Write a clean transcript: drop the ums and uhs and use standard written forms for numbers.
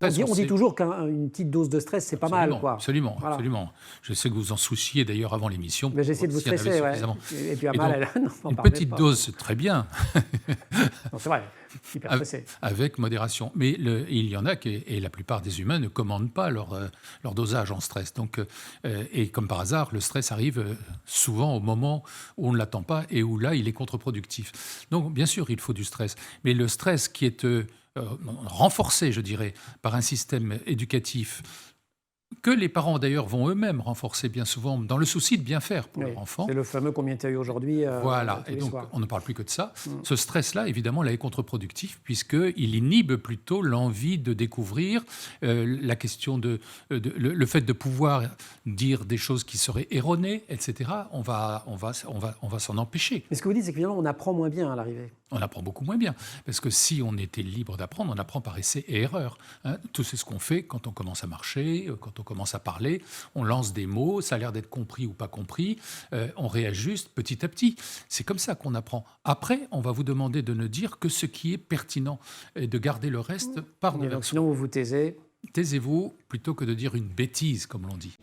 On dit toujours qu'une petite dose de stress, c'est pas mal, quoi. Absolument, Voilà. absolument. Je sais que vous en souciez d'ailleurs avant l'émission. Mais j'essaie de vous s'il y en avait stresser, ouais. suffisamment. Et puis à Et mal, donc, non, n'en une parlez petite pas. dose, c'est très bien, Non, c'est vrai, hyper stressé. avec modération. Mais il y en a et la plupart des humains ne commandent pas leur dosage en stress. Donc, et comme par hasard, le stress arrive souvent au moment où on ne l'attend pas et où là, il est contre-productif. Donc, bien sûr, il faut du stress. Mais le stress qui est renforcé, je dirais, par un système éducatif que les parents d'ailleurs vont eux-mêmes renforcer bien souvent dans le souci de bien faire pour Oui, leur enfant. c'est le fameux combien tu as eu aujourd'hui Voilà, tous et les donc soirs. on ne parle plus que de ça. Ce stress-là, évidemment, là, est contre-productif puisqu'il inhibe plutôt l'envie de découvrir la question le fait de pouvoir dire des choses qui seraient erronées, etc. On va s'en empêcher. Mais ce que vous dites, c'est que finalement, on apprend moins bien à l'arrivée. On apprend beaucoup moins bien. Parce que si on était libre d'apprendre, on apprend par essai et erreur. Hein. Tout c'est ce qu'on fait quand on commence à marcher, quand on commence à parler. On lance des mots, ça a l'air d'être compris ou pas compris. On réajuste petit à petit. C'est comme ça qu'on apprend. Après, on va vous demander de ne dire que ce qui est pertinent et de garder le reste par Et donc, devers. sinon, vous vous taisez. Taisez-vous plutôt que de dire une bêtise, comme l'on dit.